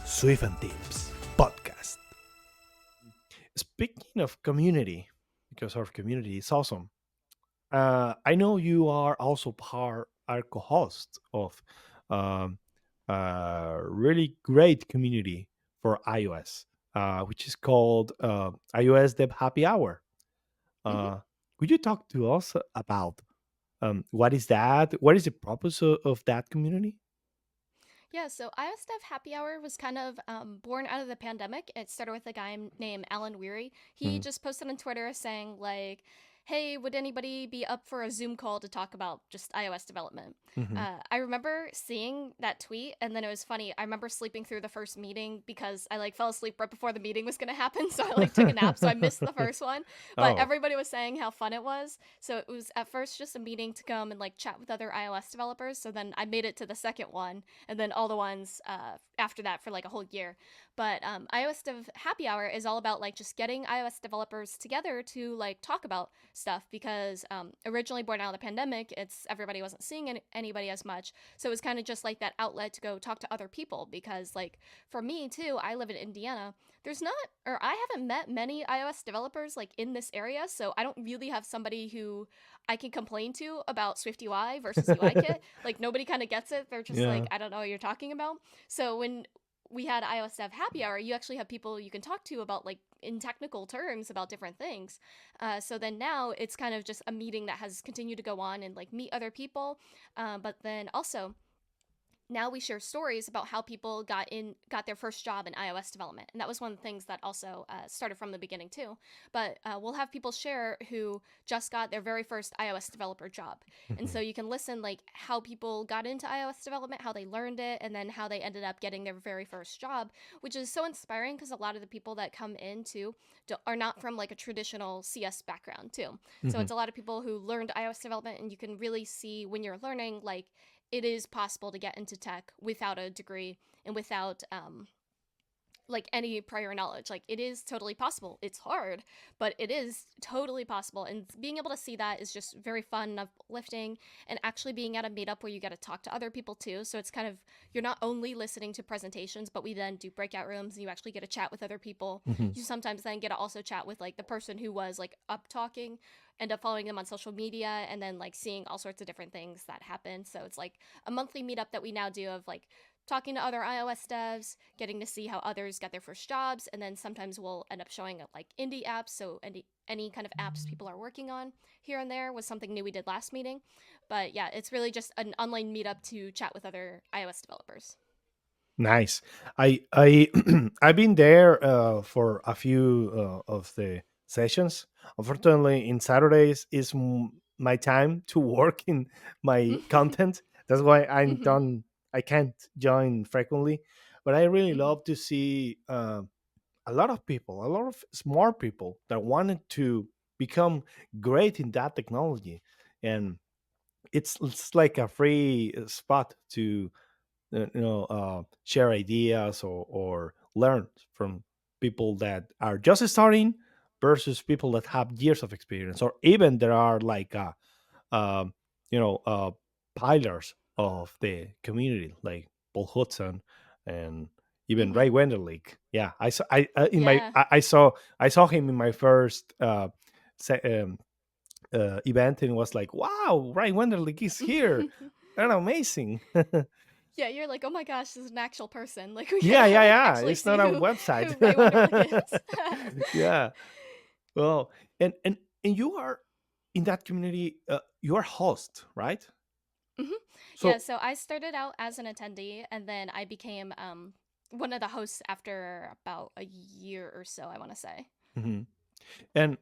Swift and Tips podcast. Speaking of community, because our community is awesome, I know you are also our co-host of um, a really great community for iOS, which is called iOS Dev Happy Hour. hmm Uh, could you talk to us about what is that? What is the purpose of that community? Yeah, so iOS Dev Happy Hour was kind of born out of the pandemic. It started with a guy named Alan Weary. He Mhm. just posted on Twitter saying, like, hey, would anybody be up for a Zoom call to talk about just iOS development? Mhm. I remember seeing that tweet, and then it was funny. I remember sleeping through the first meeting because I like fell asleep right before the meeting was going to happen. So I like took a nap, so I missed the first one. But Oh, everybody was saying how fun it was. So it was at first just a meeting to come and like chat with other iOS developers. So then I made it to the second one and then all the ones after that for like a whole year. But iOS Dev Happy Hour is all about like just getting iOS developers together to like talk about stuff because originally born out of the pandemic, it's everybody wasn't seeing anybody as much, so it was kind of just like that outlet to go talk to other people. Because like for me too, I live in Indiana. There's not, or I haven't met many iOS developers like in this area, so I don't really have somebody who I can complain to about Swift UI versus UIKit. Like nobody kind of gets it. They're just like, yeah. I don't know what you're talking about. So when we had iOS Dev Happy Hour, you actually have people you can talk to about like in technical terms about different things. So then now it's kind of just a meeting that has continued to go on and like meet other people. But then also now we share stories about how people got their first job in iOS development, and that was one of the things that also started from the beginning too. But we'll have people share who just got their very first iOS developer job, and so Mhm. you can listen like how people got into iOS development, how they learned it, and then how they ended up getting their very first job, which is so inspiring because a lot of the people that come into are not from like a traditional CS background too. So Mhm. it's a lot of people who learned iOS development, and you can really see when you're learning like it is possible to get into tech without a degree and without like any prior knowledge. Like it is totally possible. It's hard, but it is totally possible. And being able to see that is just very fun and uplifting. And actually being at a meetup where you get to talk to other people too. So it's kind of, you're not only listening to presentations, but we then do breakout rooms and you actually get to chat with other people. Mhm. You sometimes then get to also chat with like the person who was like up talking, end up following them on social media, and then like seeing all sorts of different things that happen. So it's like a monthly meetup that we now do of like talking to other iOS devs, getting to see how others got their first jobs, and then sometimes we'll end up showing up like indie apps. So any kind of apps people are working on here and there was something new we did last meeting. But yeah, it's really just an online meetup to chat with other iOS developers. Nice. I I've been there for a few of the sessions. Unfortunately, in Saturdays is my time to work in my content. That's why hmm I can't join frequently. But I really hmm love to see a lot of people, a lot of smart people that wanted to become great in that technology, and it's like a free spot to share ideas or learn from people that are just starting versus people that have years of experience, or even there are like um, you know uh, pillars of the community like Paul Hudson and even Ray hmm Wenderlich. Yeah, I saw Yeah. I saw him in my first se- um, event, and was like, wow, Ray Wenderlich is here, and amazing. Yeah, you're like, oh my gosh, this is an actual person. Like we get Yeah, to yeah, like yeah. actually It's see not a who website. Ray Wenderlich is. Yeah. Well, and you are in that community. You are host, right? hmm Yeah, So, so I started out as an attendee, and then I became one of the hosts after about a year or so, I want to say. mhm. And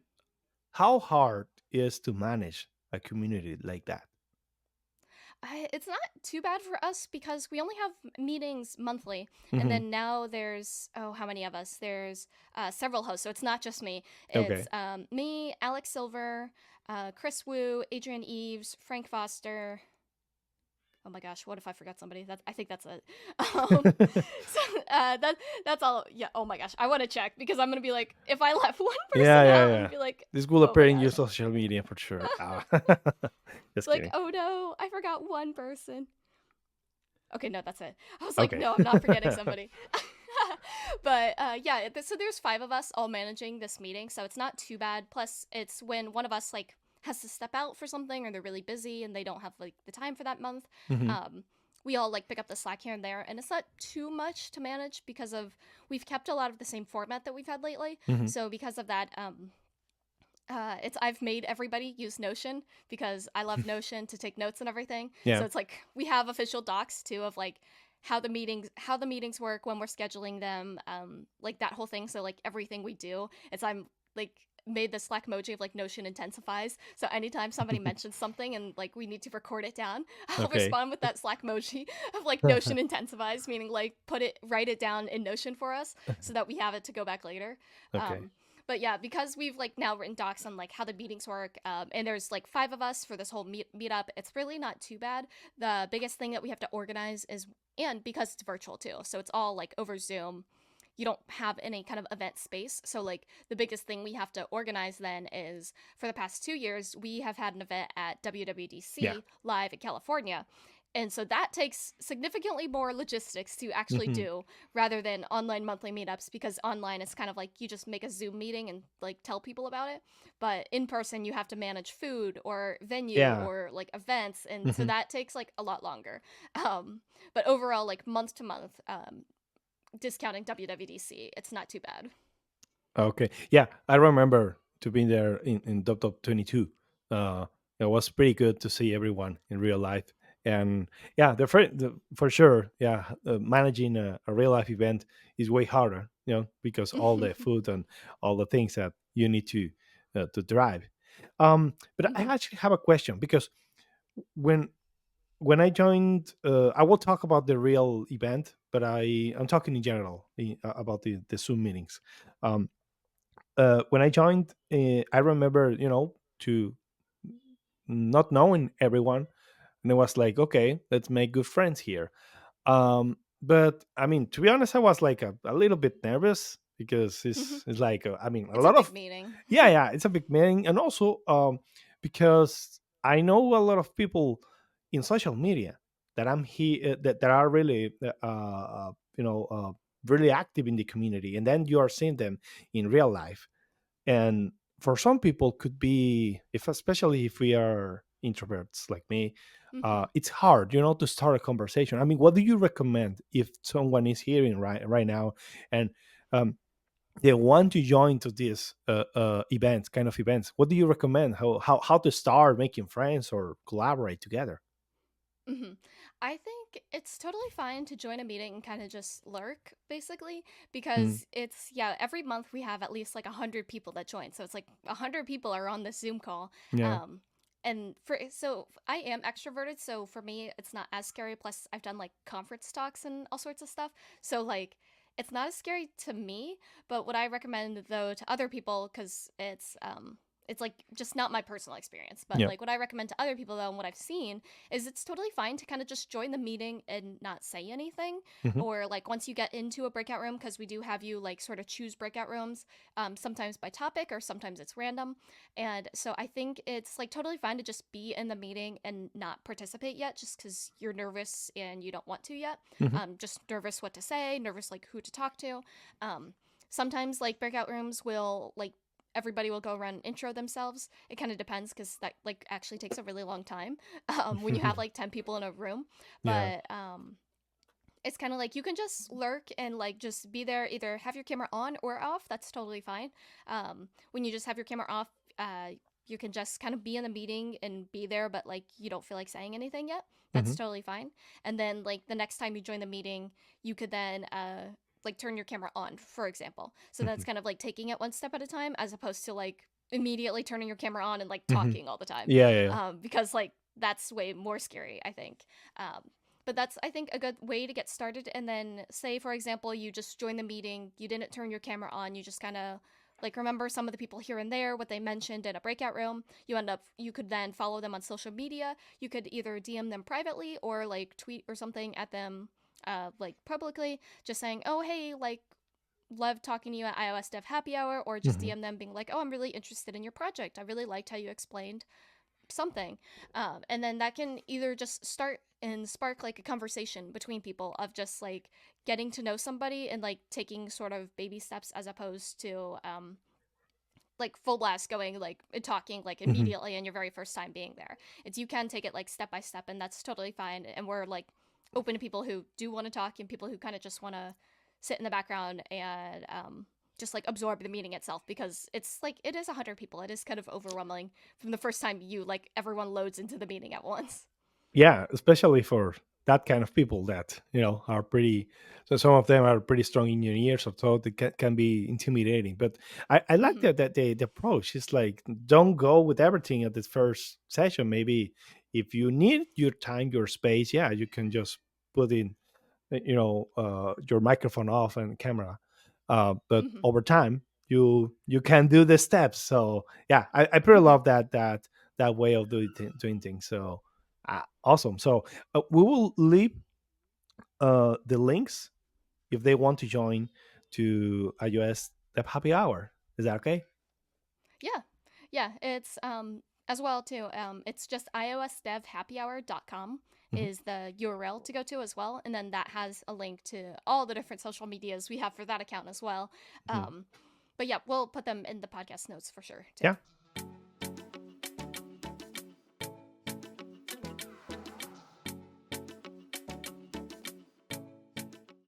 how hard is to manage a community like that? It's not too bad for us because we only have meetings monthly, and Hmm. then now there's oh, how many of us? There's several hosts, so it's not just me. It's Okay. me, Alex Silver, Chris Wu, Adrian Eves, Frank Foster. Oh my gosh, what if I forgot somebody? I think that's it. So that's all. Yeah. Oh my gosh, I want to check because I'm gonna be like, if I left one Yeah, person yeah, out, I'm gonna yeah. be like, This will oh appear my in your gosh, social media for sure. Just like kidding. oh no, I forgot one person. Okay, no, that's it. I was like, Okay. no, I'm not forgetting somebody. But yeah, so there's five of us all managing this meeting, so it's not too bad. Plus, it's when one of us like has to step out for something or they're really busy and they don't have like the time for that month. Hmm. Um, we all like pick up the slack here and there, and it's not too much to manage because of we've kept a lot of the same format that we've had lately. Hmm. So because of that, it's I've made everybody use Notion because I love Notion to take notes and everything. Yeah. So it's like we have official docs too of like how the meetings work when we're scheduling them, like that whole thing. So like everything we do, I'm like made the Slack emoji of like Notion intensifies. So anytime somebody mentions something and like we need to record it down, I'll Okay. respond with that Slack emoji of like Notion intensifies, meaning like write it down in Notion for us so that we have it to go back later. Okay. Um, but yeah, because we've like now written docs on like how the meetings work, and there's like five of us for this whole meetup, it's really not too bad. The biggest thing that we have to organize is, and because it's virtual too, so it's all like over Zoom. You don't have any kind of event space. So like the biggest thing we have to organize then is for the past 2 years we have had an event at Yeah. WWDC live in California. And so that takes significantly more logistics to actually Hmm. do rather than online monthly meetups, because online it's kind of like you just make a Zoom meeting and like tell people about it. But in person you have to manage food or venue Yeah. or like events, and so Hmm. that takes like a lot longer. But overall, like month to month, discounting WWDC, it's not too bad. Okay. Yeah, I remember to being there in Top 22. Uh, it was pretty good to see everyone in real life. And yeah, for sure, yeah, managing a real life event is way harder, because all the food and all the things that you need to drive. But I Hmm. actually have a question because when when I joined, I will talk about the real event, but I'm talking in general about the Zoom meetings. Um, when I joined, I remember, to not knowing everyone, and it was like, okay, let's make good friends here. But I mean, to be honest, I was like a little bit nervous because it's like, I mean, a It's a lot big of, meeting. yeah, yeah, it's a big meeting, and also because I know a lot of people in social media that I'm here that are really really active in the community, and then you are seeing them in real life. And for some people could be, if especially if we are introverts like me, Hmm. it's hard, to start a conversation. I mean, what do you recommend if someone is hearing right now, and um, they want to join to these events, kind of events? What do you recommend, how to start making friends or collaborate together? Hmm. I think it's totally fine to join a meeting and kind of just lurk, basically, Mm, because it's, yeah, every month we have at least like 100 people that join. So it's like 100 people are on this Zoom call. yeah. Um, so I am extroverted, so for me it's not as scary. Plus, I've done like conference talks and all sorts of stuff. So like it's not as scary to me, but what I recommend though to other people, because it's like just not my personal experience, but Yeah. like what I recommend to other people though and what I've seen is it's totally fine to kind of just join the meeting and not say anything. Hmm. Or like once you get into a breakout room, because we do have you like sort of choose breakout rooms, sometimes by topic or sometimes it's random. And so I think it's like totally fine to just be in the meeting and not participate yet, just because you're nervous and you don't want to yet. Hmm. Just nervous what to say, nervous like who to talk to. Um, Sometimes like breakout rooms will like everybody will go around and intro themselves. It kind of depends because that like actually takes a really long time when you have like 10 people in a room. Yeah. But it's kind of like you can just lurk and like just be there, either have your camera on or off. That's totally fine. When you just have your camera off, you can just kind of be in the meeting and be there, but like you don't feel like saying anything yet. That's Hmm. totally fine. And then like the next time you join the meeting, you could then like turn your camera on, for example. So that's Hmm. kind of like taking it one step at a time, as opposed to like immediately turning your camera on and like Hmm. talking all the time, Yeah, yeah, because like that's way more scary, I think. But that's, I think, a good way to get started. And then say for example you just joined the meeting, you didn't turn your camera on, you just kind of like remember some of the people here and there, what they mentioned in a breakout room. You could then follow them on social media. You could either DM them privately or like tweet or something at them, like publicly, just saying, oh hey, like love talking to you at iOS Dev Happy Hour, or just yeah. DM them being like, oh, I'm really interested in your project, I really liked how you explained something, and then that can either just start and spark like a conversation between people of just like getting to know somebody and like taking sort of baby steps as opposed to like full blast going like and talking like Hmm. immediately in your very first time being there. It's you can take it like step by step, and that's totally fine. And we're like open to people who do want to talk and people who kind of just want to sit in the background and just like absorb the meeting itself, because it's like it is 100 people. It is kind of overwhelming from the first time you like everyone loads into the meeting at once. Yeah, especially for that kind of people that are pretty. So some of them are pretty strong engineers, so they can be intimidating. But I like Mm-hmm. that the approach is like, don't go with everything at the first session. Maybe if you need your time, your space, yeah, you can just put in your microphone off and camera. But Mm-hmm. over time, you can do the steps. So yeah, I pretty Mm-hmm. love that way of doing things. So awesome. So we will leave the links if they want to join to iOS Dev Happy Hour. Is that okay? Yeah. Yeah. It's as well too. It's just iOSDevHappyHour.com Hmm. is the URL to go to as well. And then that has a link to all the different social medias we have for that account as well. Hmm. But yeah, we'll put them in the podcast notes for sure too. Yeah.